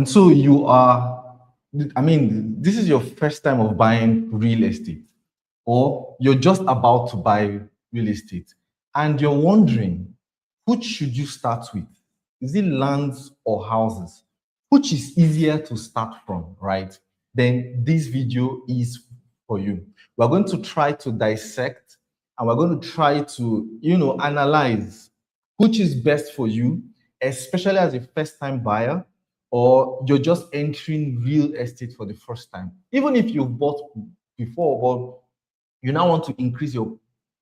And so you are, I mean, this is your first time of buying real estate, or you're just about to buy real estate, and you're wondering, which should you start with? Is it lands or houses? Which is easier to start from, right? Then this video is for you. We're going to try to dissect, and we're going to try to, analyze which is best for you, especially as a first-time buyer, or you're just entering real estate for the first time. Even if you've bought before, but you now want to increase your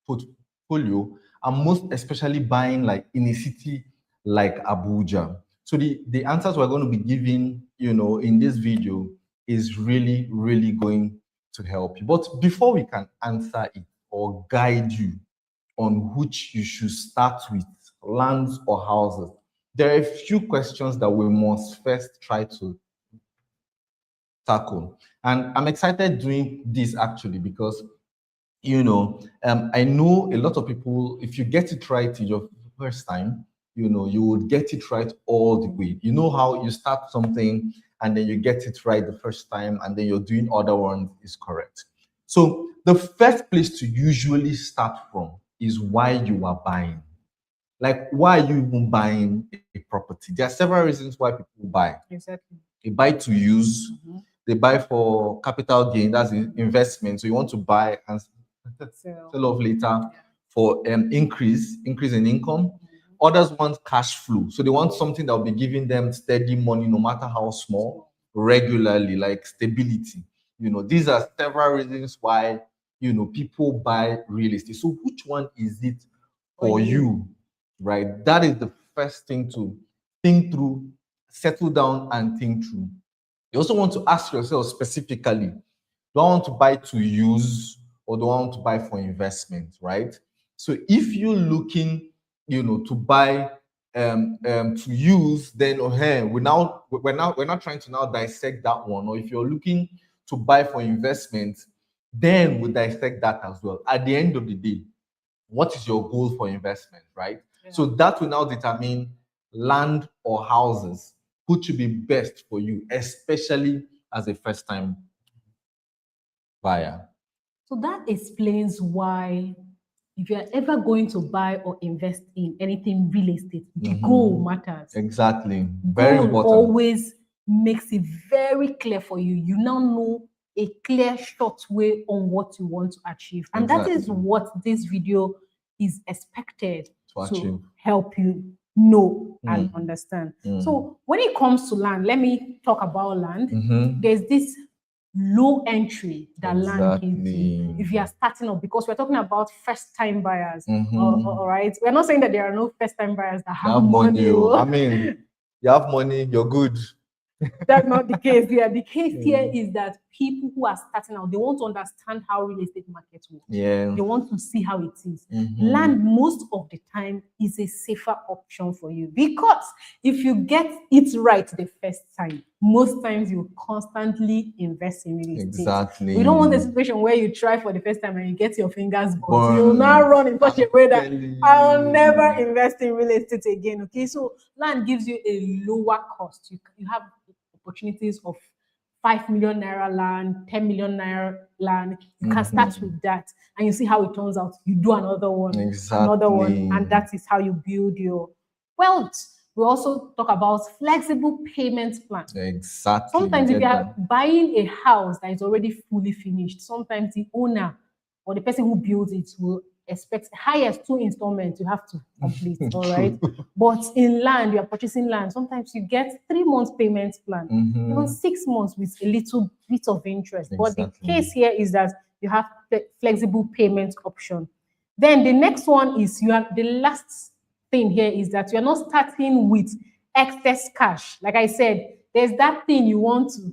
portfolio, and most especially buying like in a city like Abuja. So the answers we're going to be giving, in this video is really, really going to help you. But before we can answer it or guide you on which you should start with, lands or houses, there are a few questions that we must first try to tackle. And I'm excited doing this actually because, I know a lot of people, if you get it right in your first time, you would get it right all the way. You know how you start something and then you get it right the first time and then you're doing other ones is correct. So the first place to usually start from is why you are buying. Like, why are you even buying a property? There are several reasons why people buy. Exactly. They buy to use, they buy for capital gain, that's investment. So you want to buy and sell off later for increase in income. Others want cash flow. So they want something that will be giving them steady money, no matter how small, regularly, like stability. These are several reasons why, people buy real estate. So which one is it for you, right? That is the first thing to think through, settle down and think through. You also want to ask yourself specifically, do I want to buy to use or do I want to buy for investment, right? So if you're looking, to buy to use, then we're not trying to now dissect that one. Or if you're looking to buy for investment, then we dissect that as well. At the end of the day, what is your goal for investment, right? Yeah. So that will now determine land or houses, which should be best for you, especially as a first-time buyer. So that explains why if you're ever going to buy or invest in anything real estate, the goal matters. Exactly. Very goal important. Always makes it very clear for you. You now know a clear, short way on what you want to achieve. And that is what this video is expected to help you know and understand. So when it comes to land, let me talk about land. There's this low entry that land gives you if you are starting up, because we're talking about first-time buyers. All right, we're not saying that there are no first-time buyers that have money. I mean, you have money, you're good. That's not the case here. The case here is that people who are starting out, they want to understand how real estate market works. Yeah. They want to see how it is. Land, most of the time, is a safer option for you, because if you get it right the first time, most times you constantly invest in real estate. Exactly. We don't want a situation where you try for the first time and you get your fingers burnt. You'll now run in such a way that I'll never invest in real estate again. Okay, so land gives you a lower cost. You have opportunities of 5 million naira land, 10 million naira land. You can start with that and you see how it turns out. You do another one, another one, and that is how you build your wealth. We also talk about flexible payment plan. Exactly. Sometimes if you are buying a house that is already fully finished, sometimes the owner or the person who builds it will expect highest 2 installments you have to complete. All right. But in land, you are purchasing land. Sometimes you get 3 months payment plan, even 6 months with a little bit of interest. But the case here is that you have flexible payment option. Then the next one is the last thing here is that you're not starting with excess cash. Like I said, there's that thing you want to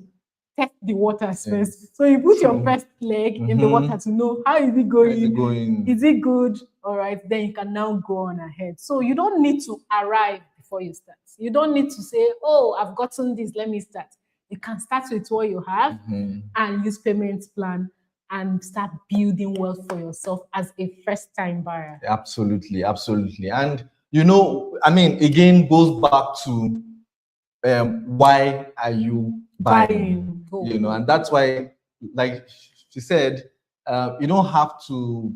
test the waters first. So you put your first leg in the water to know how is it going? Is it good? All right, then you can now go on ahead. So you don't need to arrive before you start. You don't need to say, oh, I've gotten this, let me start. You can start with what you have and use payment plan and start building wealth for yourself as a first-time buyer. Absolutely. And, I mean, again, goes back to why are you buying? Go. You know, and that's why, like she said, you don't have to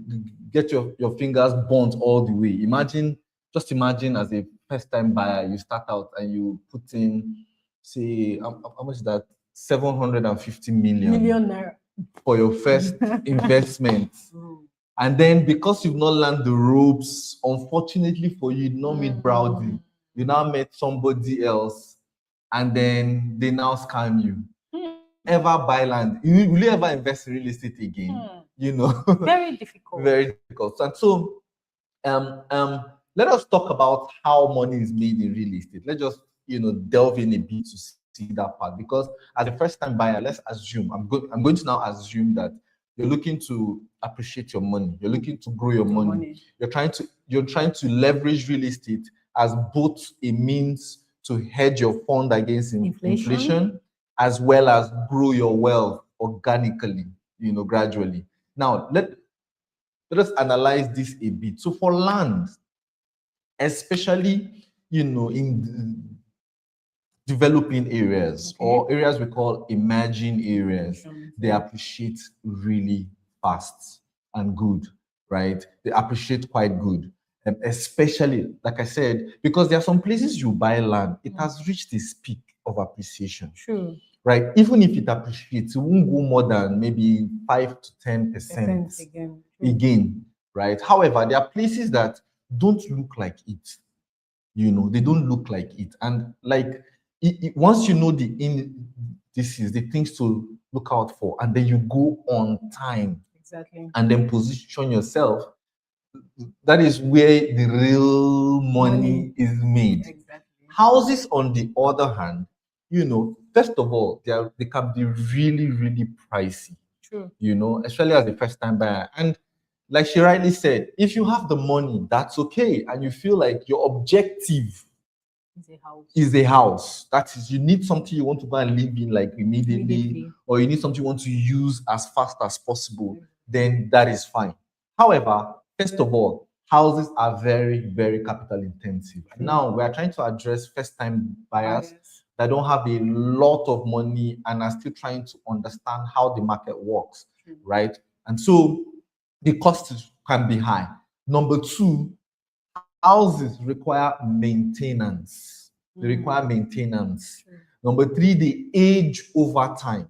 get your fingers burnt all the way. Just imagine as a first-time buyer, you start out and you put in, say, how much is that? 750 Million naira. for your first investment. And then because you've not learned the ropes, unfortunately for you, you did not meet Browdy. You now met somebody else, and then they now scam you. Ever buy land? Will you ever invest in real estate again? You know, Very difficult. very difficult. And so, let us talk about how money is made in real estate. Let's just delve in a bit to see that part, because as a first-time buyer, let's assume I'm going to now assume that you're looking to appreciate your money. You're looking to grow your money. You're trying to leverage real estate as both a means to hedge your fund against inflation, as well as grow your wealth organically, gradually. Now, let us analyze this a bit. So for land, especially, in developing areas, or areas we call emerging areas, they appreciate really fast and good, right? They appreciate quite good. Especially, like I said, because there are some places you buy land, it has reached this peak of appreciation. True. Right? Even if it appreciates, it won't go more than maybe 5 to 10% again, right? However, there are places that don't look like it. They don't look like it. And like, once you know this is the things to look out for, and then you go on time. Exactly. And then position yourself, that is where the real money is made. Exactly. Houses, on the other hand, first of all, they can be really, really pricey. True. Especially as a first-time buyer. And like she rightly said, if you have the money, that's okay. And you feel like your objective is a house. That is, you need something you want to go and live in like immediately, or you need something you want to use as fast as possible, then that is fine. However, first of all, houses are very, very capital intensive. Now we are trying to address first-time buyers that don't have a lot of money and are still trying to understand how the market works, right? And so the costs can be high. Number two, houses require maintenance. They require maintenance. Number three, they age over time.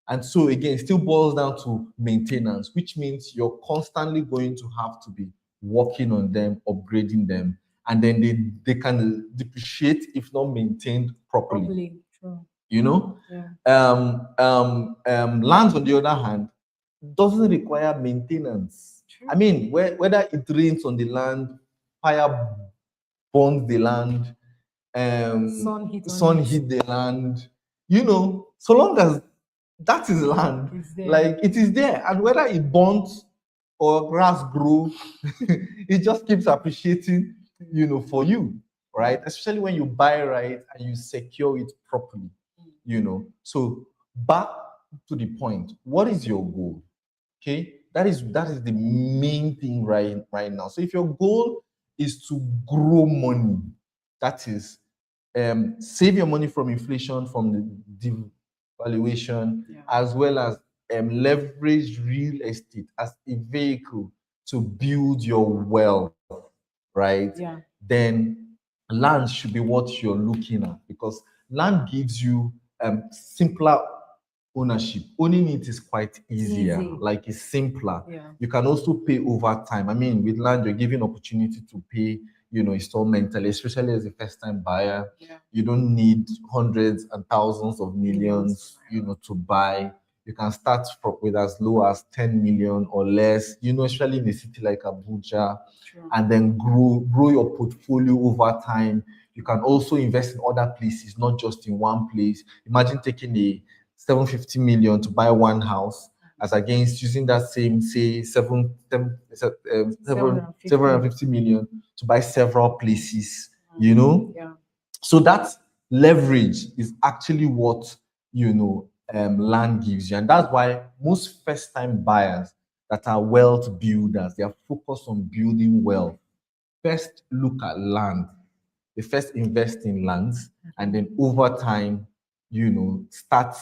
And so again, it still boils down to maintenance, which means you're constantly going to have to be working on them, upgrading them, and then they can depreciate if not maintained properly. True. Lands, on the other hand, doesn't require maintenance. True. I mean, whether it rains on the land, fire burns the land, sun hit the land, so long as that is land, like it is there, and whether it burns or grass grows, it just keeps appreciating, for you, right? Especially when you buy right and you secure it properly, So back to the point, what is your goal? Okay, that is the main thing right now. So if your goal is to grow money, that is, save your money from inflation, from the devaluation, as well as leverage real estate as a vehicle to build your wealth, right? Then land should be what you're looking at, because land gives you simpler ownership. Owning it is quite easier. Like, it's simpler. You can also pay over time. I mean, with land, you're given opportunity to pay, installmentally, especially as a first-time buyer. You don't need hundreds and thousands of millions, to buy. You can start with as low as 10 million or less, especially in a city like Abuja, and then grow your portfolio over time. You can also invest in other places, not just in one place. Imagine taking a 750 million to buy one house, as against using that same, say, 750 million to buy several places, So that leverage is actually what, land gives you. And that's why most first-time buyers that are wealth builders, they are focused on building wealth. First, look at land. they first invest in lands, and then over time, start,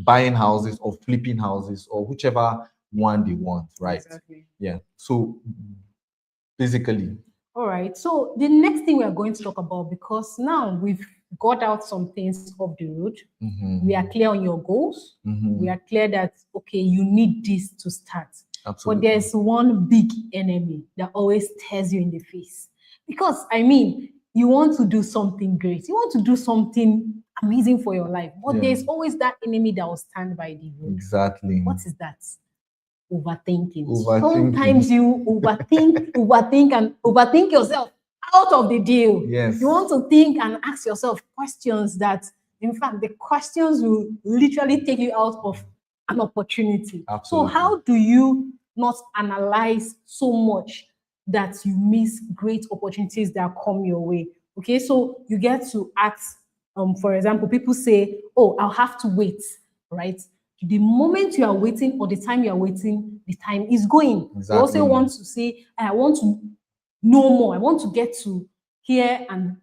buying houses or flipping houses or whichever one they want, right? Exactly. Yeah. So basically, All right. So the next thing we are going to talk about, because now we've got out some things off the road, we are clear on your goals. We are clear that, okay, you need this to start. absolutely. But there's one big enemy that always stares you in the face. Because, I mean, you want to do something great, you want to do something amazing for your life, but Yeah. there's always that enemy that will stand by the road. Exactly. What is that? Overthinking. Overthinking. Sometimes you overthink yourself out of the deal. Yes. You want to think and ask yourself questions that, in fact, the questions will literally take you out of an opportunity. Absolutely. So how do you not analyze so much that you miss great opportunities that come your way? Okay, so you get to ask, for example, people say, oh, I'll have to wait, right? The moment you are waiting or the time you are waiting, the time is going. Exactly. You also want to say, I want to know more. I want to get to hear from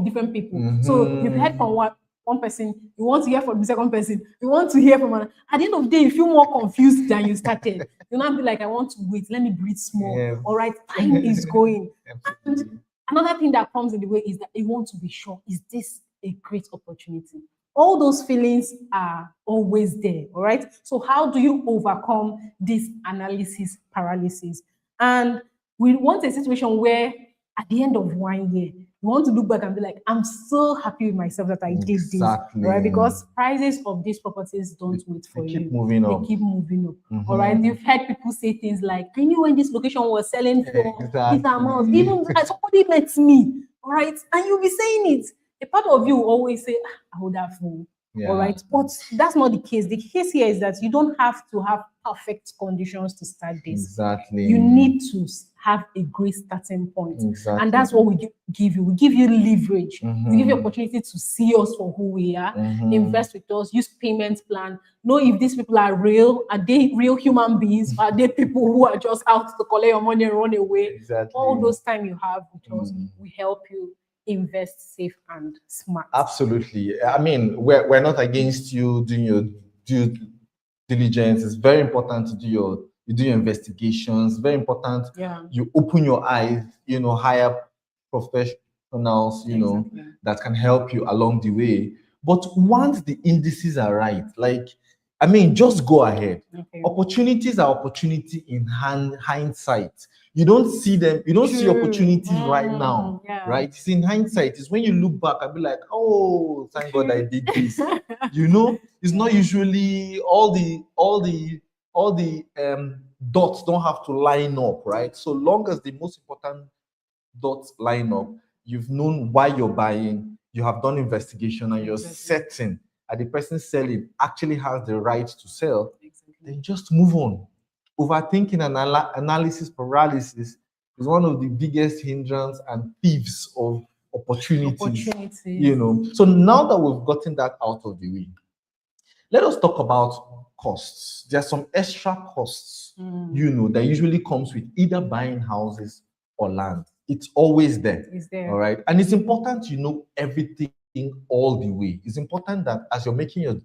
different people. So you've heard from one person, you want to hear from the second person, you want to hear from another. At the end of the day, you feel more confused than you started. You now be like, I want to wait, let me breathe small. Yes. All right, time is going. Absolutely. And another thing that comes in the way is that you want to be sure, is this a great opportunity? All those feelings are always there, all right? So how do you overcome this analysis paralysis? And we want a situation where at the end of 1 year, you want to look back and be like, I'm so happy with myself that I did this, Exactly. right? Because prices of these properties don't wait for They you. keep moving up. They keep moving up, all right? You've heard people say things like, I knew when this location was selling for Exactly. this amount, even somebody met me, all right? And you'll be saying it. A part of you will always say, I would have known. Yeah. All right. But that's not the case. The case here is that you don't have to have perfect conditions to start this. Exactly. You need to have a great starting point. Exactly. And that's what we give you. We give you leverage. We give you opportunity to see us for who we are, invest with us, use payment plan, know if these people are real, are they real human beings, are they people who are just out to collect your money and run away? Exactly. All those time you have with us, we help you invest safe and smart. Absolutely. I mean, we're not against you doing your due diligence. It's very important to do your investigations. Very important. Yeah. You open your eyes, hire professionals, Exactly. that can help you along the way. But once the indices are right, I mean, just go ahead. Okay. Opportunities are opportunity in hindsight. You don't see them, you don't see True. opportunities right now, Yeah. right? It's in hindsight. It's when you look back and be like, oh, thank God I did this. It's not usually all the dots don't have to line up, right? So long as the most important dots line up, you've known why you're buying, you have done investigation, and you're certain that the person selling actually has the right to sell, then just move on. Overthinking and analysis paralysis is one of the biggest hindrance and thieves of opportunities. So now that we've gotten that out of the way, let us talk about costs. There are some extra costs, that usually comes with either buying houses or land. It's always there. It's there. All right. And it's important you know everything all the way. It's important that as you're making your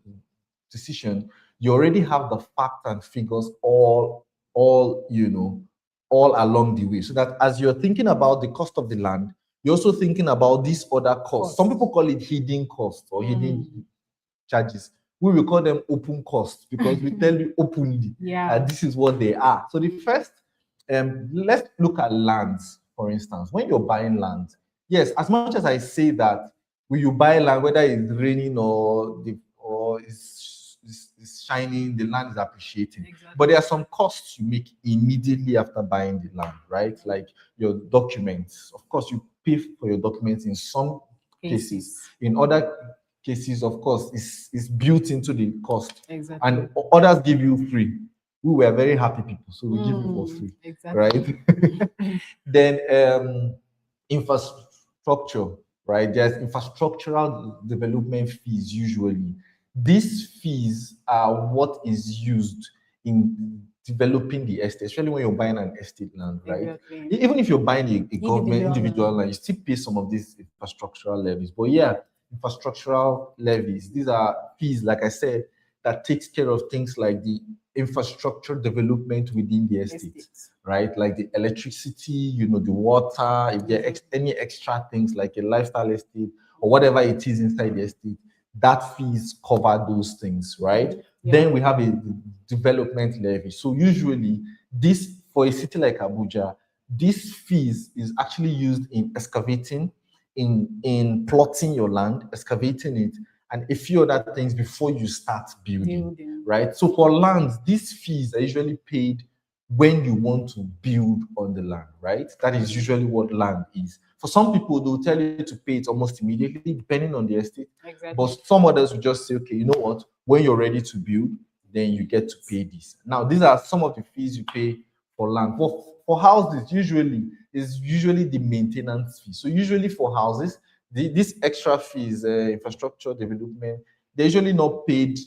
decision, you already have the facts and figures all along the way. So that as you're thinking about the cost of the land, you're also thinking about these other costs. Some people call it hidden costs or hidden charges. We will call them open costs because we tell you openly that this is what they are. So the first, let's look at lands, for instance. When you're buying land, yes, as much as I say that when you buy land, whether it's raining or it's shining, the land is appreciating. Exactly. But there are some costs you make immediately after buying the land, right? Like your documents. Of course, you pay for your documents in some cases. In other cases, of course, is built into the cost. Exactly. And others give you free. We were very happy people, so we give you for free. Exactly. Right? Then infrastructure, right? There's infrastructural development fees usually. These fees are what is used in developing the estate, especially when you're buying an estate land, right? Exactly. Even if you're buying a government Individual individual land, you still pay some of these infrastructural levies. But yeah, infrastructural levies, these are fees, like I said, that takes care of things like the infrastructure development within the estate, Estates. right? Like the electricity, the water, if there are any extra things like a lifestyle estate or whatever it is inside the estate, that fees cover those things, right? Yeah. Then we have a development levy. So usually this, for a city like Abuja, this fees is actually used in excavating, in plotting your land, excavating it, and a few other things before you start building. Right? So for land, these fees are usually paid when you want to build on the land, right? That is usually what land is. For some people, they'll tell you to pay it almost immediately, depending on the estate. Exactly. But some others will just say, okay, you know what? When you're ready to build, then you get to pay this. Now, these are some of the fees you pay for land. For houses, usually the maintenance fee. So usually for houses, these extra fees, infrastructure development, they're usually not paid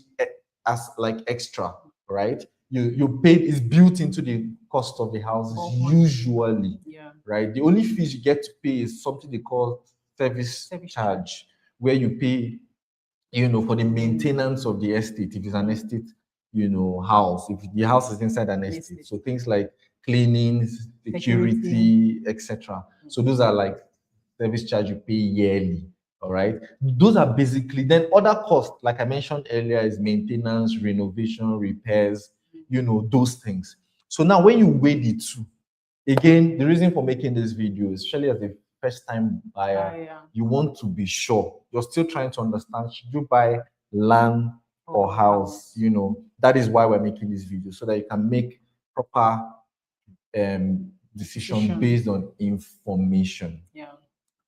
as like extra, right? You paid is built into the cost of the houses usually, right? The only fees you get to pay is something they call service charge, where you pay, for the maintenance of the estate. If it's an estate, house, if the house is inside an estate, so things like cleaning, security, etc. So those are like service charge you pay yearly. All right. Those are basically, then other costs, like I mentioned earlier, is maintenance, renovation, repairs, those things. So now when you weigh the two, again, the reason for making this video, especially as a first time buyer, you want to be sure. You're still trying to understand, should you buy land or house? That is why we're making this video, so that you can make proper decision based on information. Yeah.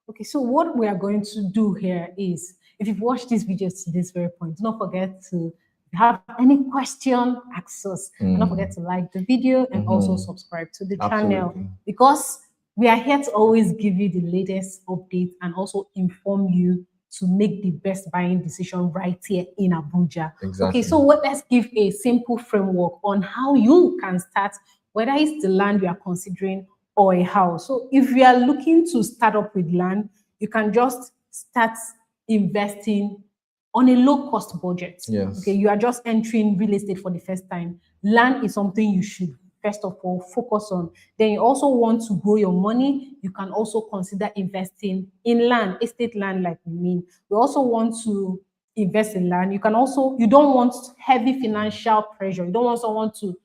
Okay, so what we are going to do here is, if you've watched this video to this very point, do not forget to, if you have any question, ask us. Do not forget to like the video and also subscribe to the channel, because we are here to always give you the latest updates and also inform you to make the best buying decision right here in Abuja. Exactly. Okay, so let's give a simple framework on how you can start, whether it's the land you are considering or a house. So if you are looking to start up with land, you can just start investing on a low cost budget. Yes. Okay, you are just entering real estate for the first time. Land is something you should first of all focus on. Then you also want to grow your money, you can also consider investing in land, estate land like we mean. You also want to invest in land. You don't want heavy financial pressure. You don't want someone to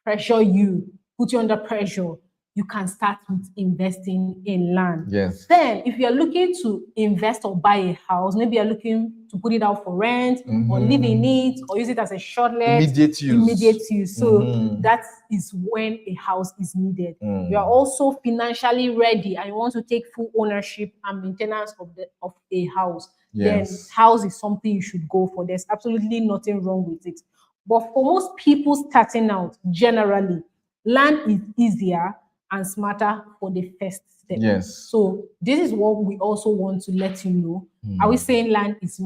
pressure you, put you under pressure. You can start with investing in land. Yes. Then, if you're looking to invest or buy a house, maybe you're looking to put it out for rent or live in it or use it as a short-let, immediate use. So that is when a house is needed. You are also financially ready and you want to take full ownership and maintenance of a house. Yes. Then house is something you should go for. There's absolutely nothing wrong with it. But for most people starting out, generally, land is easier and smarter for the first step. Yes. So this is what we also want to let you know. Are we saying land is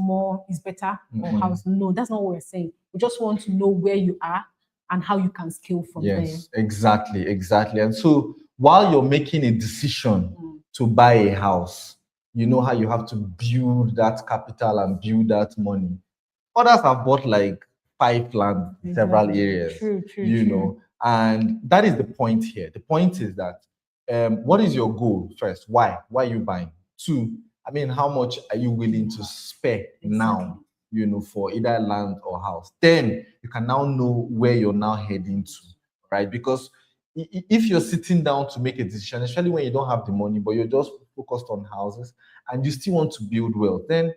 better or house? No, that's not what we're saying. We just want to know where you are and how you can scale from there. Yes, exactly. And so while you're making a decision to buy a house, you know how you have to build that capital and build that money. Others have bought like 5 land in several areas. True. And that is the point here. The point is that what is your goal first? Why are you buying? 2, how much are you willing to spare now, for either land or house? Then you can now know where you're now heading to, right? Because if you're sitting down to make a decision, especially when you don't have the money, but you're just focused on houses and you still want to build wealth, then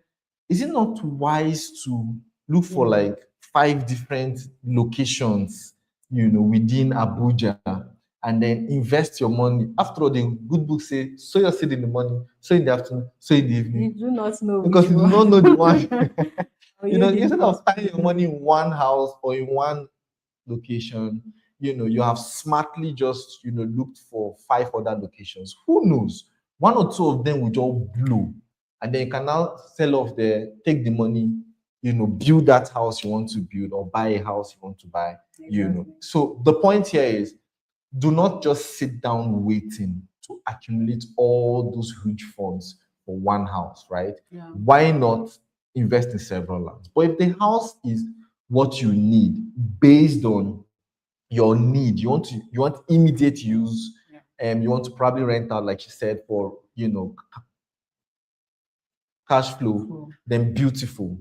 is it not wise to look for like 5 different locations, within Abuja, and then invest your money? After all, the good book say, sow your seed in the morning, sow in the afternoon, sow in the evening. You do not know, because you do not know the one. Instead know. of tying your money in one house or in one location, you have smartly just looked for 5 other locations. Who knows? 1 or 2 of them will just blow, and then you can now sell off there, take the money, build that house you want to build or buy a house you want to buy. So the point here is, do not just sit down waiting to accumulate all those huge funds for one house, right? Why not invest in several lands? But if the house is what you need based on your need, you want immediate use, and you want to probably rent out, like you said, for cash flow, then beautiful,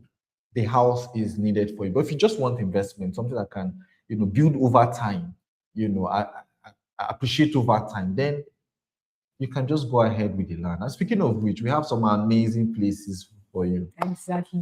the house is needed for you. But if you just want investment, something that can build over time, appreciate over time, then you can just go ahead with the land. And speaking of which, we have some amazing places for you. Exactly.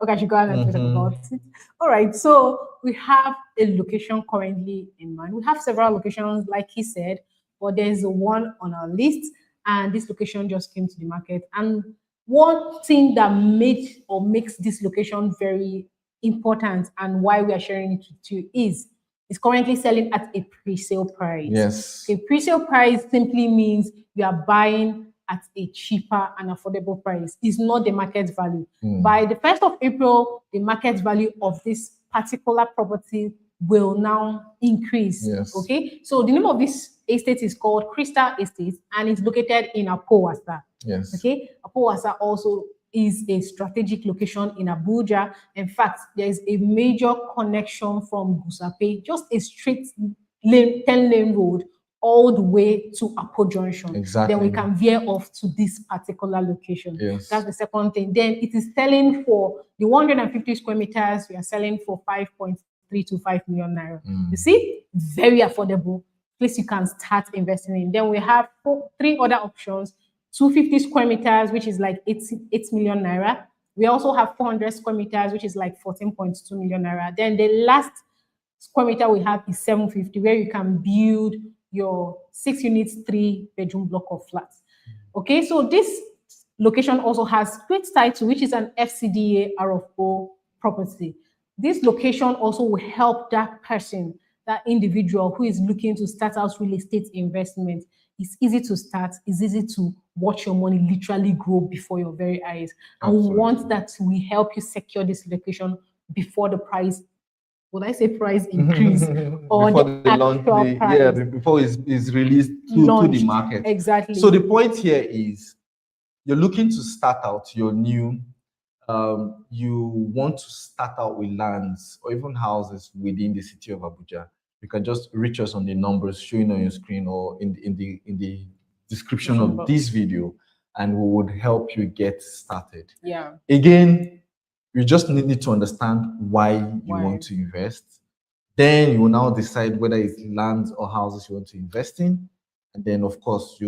Okay, I should go ahead and talk about it. All right, so we have a location currently in mind. We have several locations, like he said, but there's one on our list, and this location just came to the market. And one thing that makes this location very important and why we are sharing it with you is it's currently selling at a pre-sale price. Yes. A pre-sale price simply means you are buying at a cheaper and affordable price. It's not the market value. By the 1st of April, the market value of this particular property will now increase. Yes. Okay, so the name of this estate is called Crystal Estate, and it's located in Abuja. Yes. Okay, Abuja also is a strategic location in Abuja. In fact, there is a major connection from Gusape, just a straight lane, 10-lane road, all the way to Apo Junction. Exactly. Then we can veer off to this particular location. Yes. That's the second thing. Then it is selling for the 150 square meters. We are selling for 5.325 million naira. You see, very affordable place you can start investing in. Then we have three other options: 250 square meters, which is like 8 million naira. We also have 400 square meters, which is like 14.2 million naira. Then the last square meter we have is 750, where you can build your 6 units, 3-bedroom block of flats. Okay, so this location also has great title, which is an FCDA RFO property. This location also will help that person, that individual who is looking to start out real estate investment. It's easy to start. It's easy to watch your money literally grow before your very eyes. And we want that we help you secure this location before the price, would I say price increase, or before the launch, before it's released to the market. Exactly. So the point here is, you're looking to start out your new, you want to start out with lands or even houses within the city of Abuja. You can just reach us on the numbers showing on your screen or in the description of this video, and we would help you get started. Yeah. Again, you just need to understand why you want to invest. Then you will now decide whether it's lands or houses you want to invest in. And then, of course,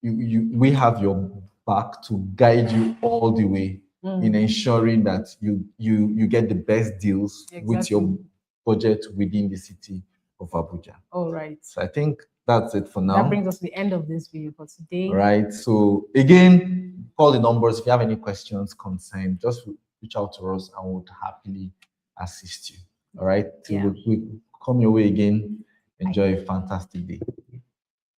we have your back to guide you all the way in ensuring that you get the best deals with your budget within the city of Abuja. All right. So I think that's it for now. That brings us to the end of this video for today. All right. So again, call the numbers. If you have any questions, concerns, just reach out to us and we'll happily assist you. All right. Till we come your way again. Enjoy a fantastic day.